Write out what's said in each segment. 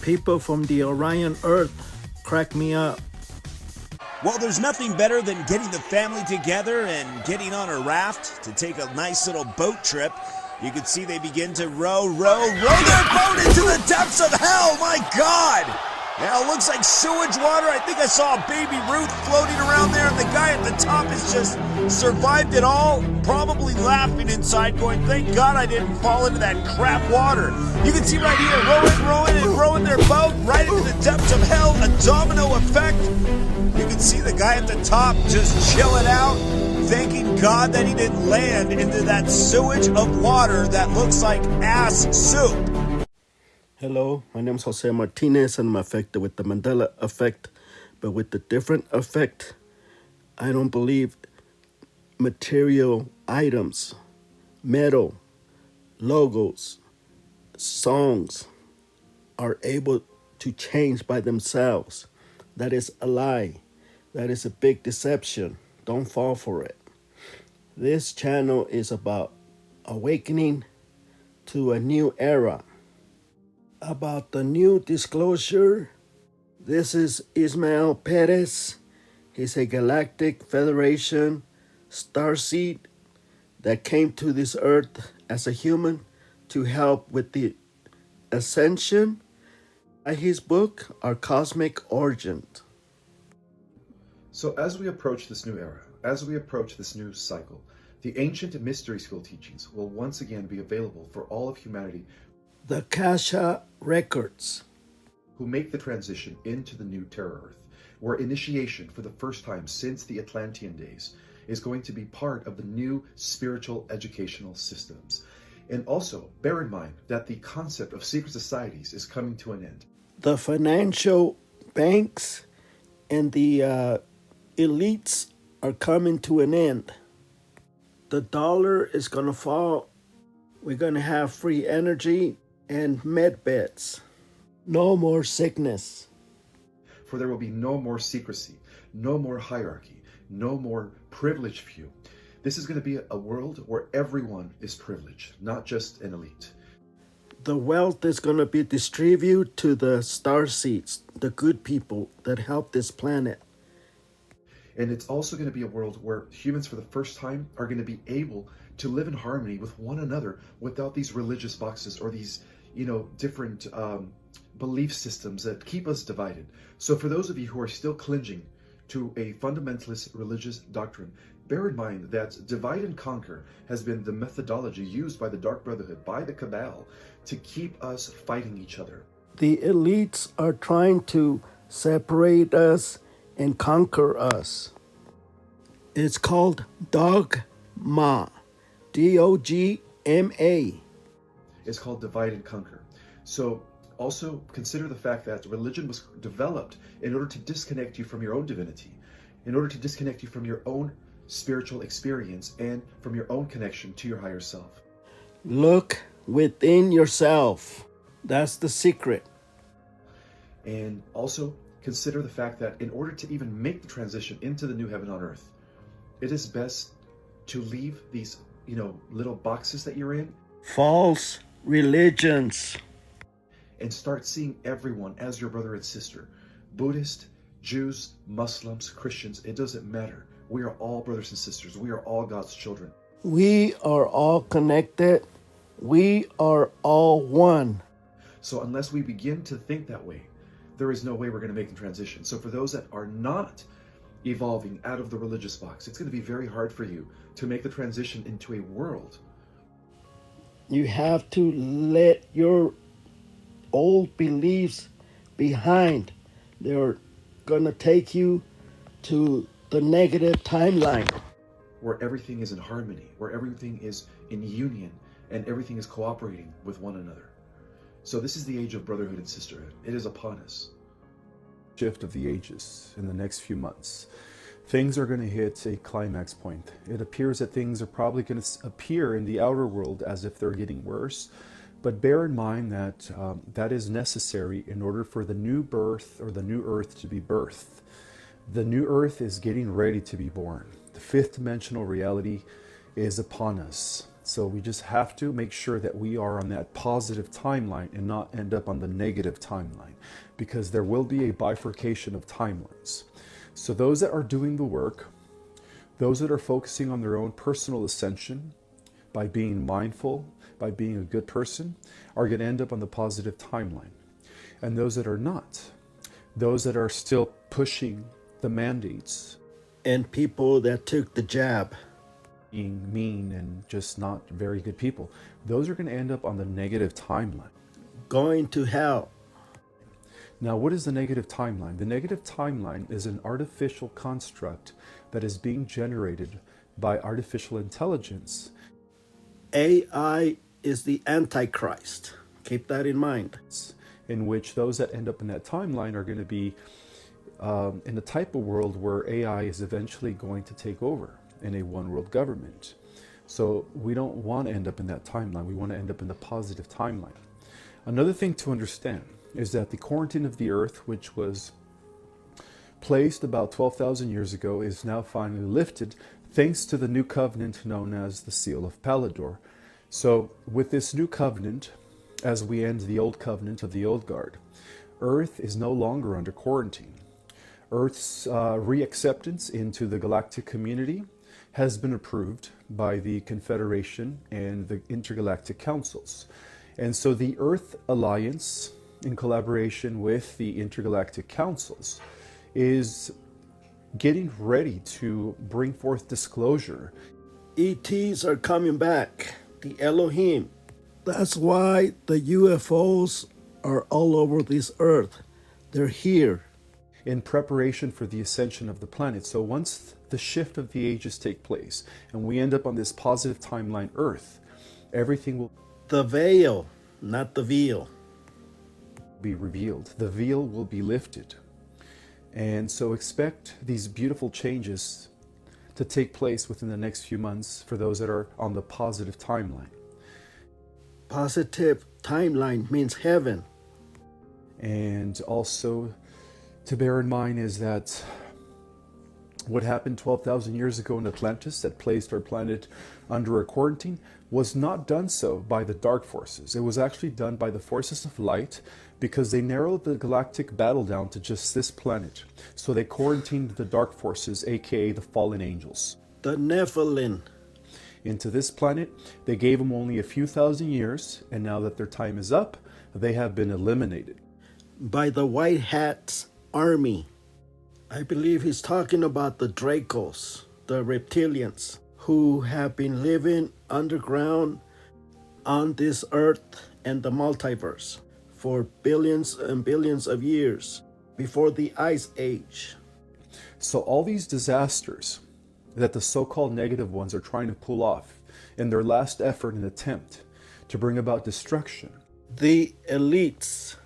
People from the Orion Earth crack me up. Well, there's nothing better than getting the family together and getting on a raft to take a nice little boat trip. You can see they begin to row their boat into the depths of hell. My God! Now it looks like sewage water. I think I saw a baby Ruth floating around there, and the guy at the top has just survived it all, probably laughing inside, going, thank God I didn't fall into that crap water. You can see right here, rowing their boat right into the depths of hell, a domino effect. You can see the guy at the top just chilling out, thanking God that he didn't land into that sewage of water that looks like ass soup. Hello, my name is Jose Martinez and I'm affected with the Mándela effect, but with the different effect. I don't believe material items, metal, logos, songs are able to change by themselves. That is a lie. That is a big deception. Don't fall for it. This channel is about awakening to a new era. About the new disclosure, this is Ismael Perez. He's a Galactic Federation starseed that came to this earth as a human to help with the ascension. By his book, Our Cosmic Origin. So as we approach this new era, as we approach this new cycle, the ancient mystery school teachings will once again be available for all of humanity. The Kasha Records, who make the transition into the new Terra Earth, where initiation for the first time since the Atlantean days is going to be part of the new spiritual educational systems. And also bear in mind that the concept of secret societies is coming to an end. The financial banks and the elites are coming to an end. The dollar is going to fall. We're going to have free energy and med beds. No more sickness. For there will be no more secrecy, no more hierarchy, no more privileged few. This is going to be a world where everyone is privileged, not just an elite. The wealth is going to be distributed to the starseeds, the good people that help this planet. And it's also going to be a world where humans for the first time are going to be able to live in harmony with one another without these religious boxes or these, different belief systems that keep us divided. So for those of you who are still clinging to a fundamentalist religious doctrine, bear in mind that divide and conquer has been the methodology used by the Dark Brotherhood, by the Cabal, to keep us fighting each other. The elites are trying to separate us and conquer us. It's called dogma. D-O-G-M-A. It's called divide and conquer. So also consider the fact that religion was developed in order to disconnect you from your own divinity, in order to disconnect you from your own spiritual experience and from your own connection to your higher self. Look within yourself. That's the secret. And also consider the fact that in order to even make the transition into the new heaven on earth, it is best to leave these, little boxes that you're in. False religions. And start seeing everyone as your brother and sister. Buddhist, Jews, Muslims, Christians, it doesn't matter. We are all brothers and sisters. We are all God's children. We are all connected. We are all one. So unless we begin to think that way, there is no way we're going to make the transition. So for those that are not evolving out of the religious box, it's going to be very hard for you to make the transition into a world. You have to let your old beliefs behind. They're going to take you to the negative timeline. Where everything is in harmony, where everything is in union, and everything is cooperating with one another. So this is the age of brotherhood and sisterhood. It is upon us. Shift of the ages in the next few months. Things are going to hit a climax point. It appears that things are probably going to appear in the outer world as if they're getting worse. But bear in mind that that is necessary in order for the new birth or the new earth to be birthed. The new earth is getting ready to be born. The fifth dimensional reality is upon us. So we just have to make sure that we are on that positive timeline and not end up on the negative timeline, because there will be a bifurcation of timelines. So those that are doing the work, those that are focusing on their own personal ascension by being mindful, by being a good person, are going to end up on the positive timeline. And those that are not, those that are still pushing the mandates, And people that took the jab. being mean and just not very good people, those are going to end up on the negative timeline. Going to hell. Now, what is the negative timeline? The negative timeline is an artificial construct that is being generated by artificial intelligence, AI is the Antichrist. Keep that in mind. in which those that end up in that timeline are going to be in the type of world where AI is eventually going to take over in a one world government. So we don't want to end up in that timeline. We want to end up in the positive timeline. Another thing to understand is that the quarantine of the earth, which was placed about 12,000 years ago, is now finally lifted thanks to the new covenant known as the Seal of Palador. So with this new covenant, as we end the old covenant of the old guard, Earth is no longer under quarantine. Earth's reacceptance into the galactic community has been approved by the Confederation and the intergalactic councils. And so the Earth Alliance, in collaboration with the intergalactic councils, is getting ready to bring forth disclosure. ETs are coming back. The Elohim. That's why the UFOs are all over this earth. They're here. In preparation for the ascension of the planet. So once the shift of the ages take place and we end up on this positive timeline Earth, everything will The veil, not the veal. be revealed. The veil will be lifted. And so expect these beautiful changes to take place within the next few months for those that are on the positive timeline. Positive timeline means heaven. And also to bear in mind is that what happened 12,000 years ago in Atlantis that placed our planet under a quarantine was not done so by the dark forces. It was actually done by the forces of light, because they narrowed the galactic battle down to just this planet. So they quarantined the dark forces, aka the fallen angels, The Nephilim. into this planet. They gave them only a few thousand years, and now that their time is up, they have been eliminated. By the White Hats army. I believe he's talking about the Dracos, the reptilians, who have been living underground on this earth and the multiverse for billions and billions of years before the Ice Age. So all these disasters that the so-called negative ones are trying to pull off in their last effort and attempt to bring about destruction The elites.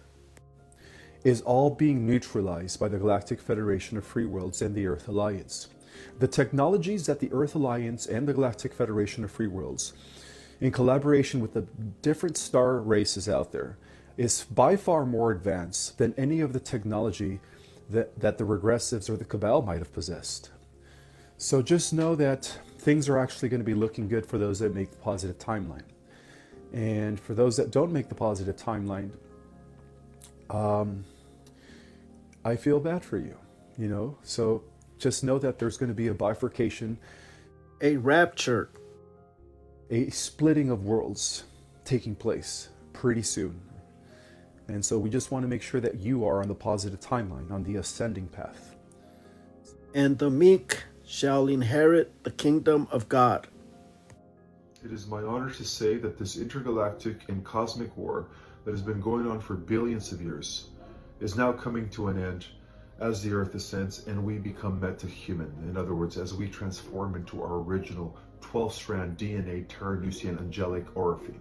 is all being neutralized by the Galactic Federation of Free Worlds and the Earth Alliance. The technologies that the Earth Alliance and the Galactic Federation of Free Worlds, in collaboration with the different star races out there, is by far more advanced than any of the technology that the regressives or the Cabal might have possessed. So just know that things are actually going to be looking good for those that make the positive timeline. And for those that don't make the positive timeline, I feel bad for you, you know? So just know that there's going to be a bifurcation, A rapture. a splitting of worlds taking place pretty soon. And so we just want to make sure that you are on the positive timeline, on the ascending path. And the meek shall inherit the kingdom of God. It is my honor to say that this intergalactic and cosmic war that has been going on for billions of years is now coming to an end as the Earth ascends and we become meta-human. In other words, as we transform into our original 12-strand DNA Teranusian angelic origin.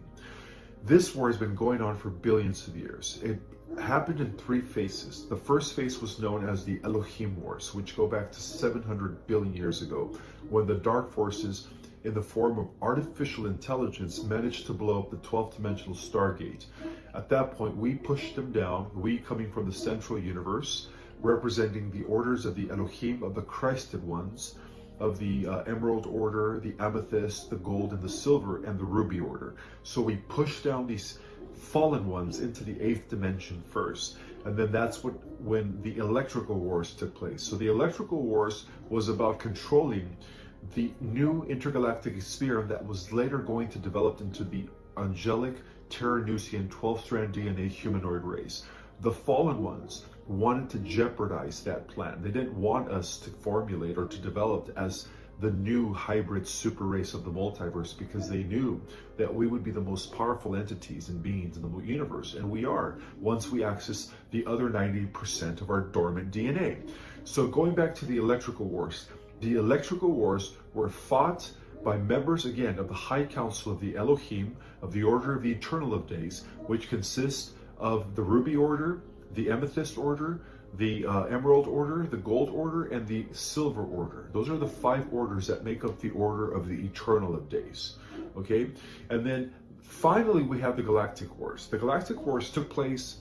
This war has been going on for billions of years. It happened in three phases. The first phase was known as the Elohim Wars, which go back to 700 billion years ago, when the dark forces in the form of artificial intelligence managed to blow up the 12th dimensional Stargate. At that point, we pushed them down, we coming from the central universe, representing the orders of the Elohim, of the Christed ones, of the Emerald Order, the Amethyst, the Gold, and the Silver, and the Ruby Order. So we push down these fallen ones into the 8th dimension first. And then that's when the electrical wars took place. So the electrical wars was about controlling the new intergalactic sphere that was later going to develop into the angelic Terranusian 12-strand DNA humanoid race. The fallen ones wanted to jeopardize that plan. They didn't want us to formulate or to develop as the new hybrid super race of the multiverse, because they knew that we would be the most powerful entities and beings in the universe, and we are, once we access the other 90% of our dormant DNA. So going back to the electrical wars were fought by members, again, of the High Council of the Elohim, of the Order of the Eternal of Days, which consists of the Ruby Order, the Amethyst Order, the Emerald Order, the Gold Order, and the Silver Order. Those are the 5 orders that make up the Order of the Eternal of Days. Okay? And then finally we have the Galactic Wars. The Galactic Wars took place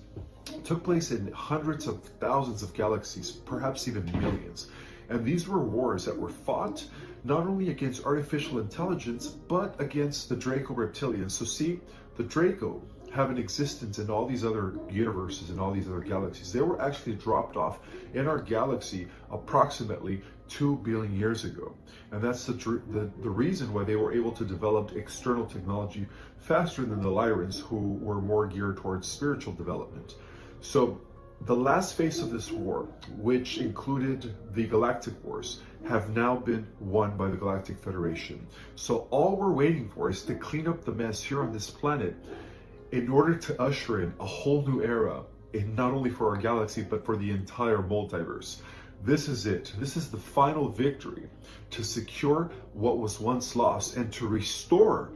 in hundreds of thousands of galaxies, perhaps even millions. And these were wars that were fought not only against artificial intelligence, but against the Draco reptilians. So see, the Draco have an existence in all these other universes and all these other galaxies. They were actually dropped off in our galaxy approximately 2 billion years ago. And that's the reason why they were able to develop external technology faster than the Lyrans, who were more geared towards spiritual development. So the last phase of this war, which included the Galactic Wars, have now been won by the Galactic Federation. So all we're waiting for is to clean up the mess here on this planet in order to usher in a whole new era, in not only for our galaxy, but for the entire multiverse. This is it. This is the final victory to secure what was once lost and to restore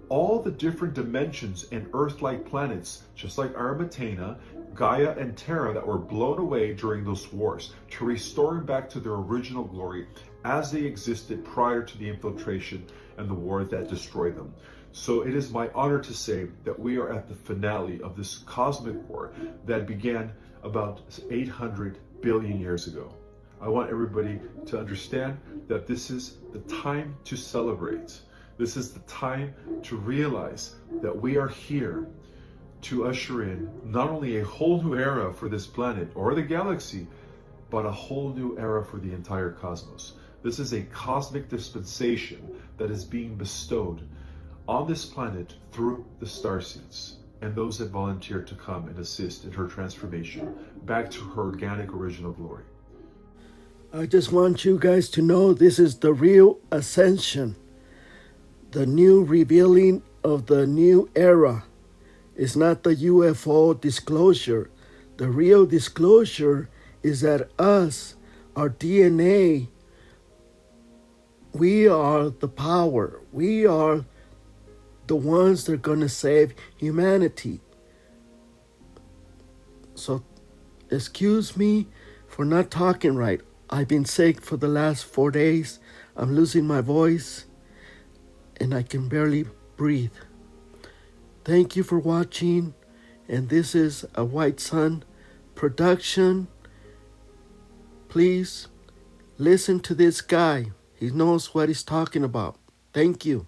all the different dimensions and Earth-like planets, just like Armatena, Gaia, and Terra, that were blown away during those wars, to restore them back to their original glory as they existed prior to the infiltration and the war that destroyed them. So it is my honor to say that we are at the finale of this cosmic war that began about 800 billion years ago. I want everybody to understand that this is the time to celebrate. This is the time to realize that we are here to usher in not only a whole new era for this planet or the galaxy, but a whole new era for the entire cosmos. This is a cosmic dispensation that is being bestowed on this planet through the starseeds and those that volunteer to come and assist in her transformation back to her organic original glory. I just want you guys to know this is the real ascension. The new revealing of the new era is not the UFO disclosure. The real disclosure is that us, our DNA, we are the power. We are the ones that are going to save humanity. So, excuse me for not talking right. I've been sick for the last 4 days. I'm losing my voice and I can barely breathe. Thank you for watching. And this is a White Sun production. Please listen to this guy. He knows what he's talking about. Thank you.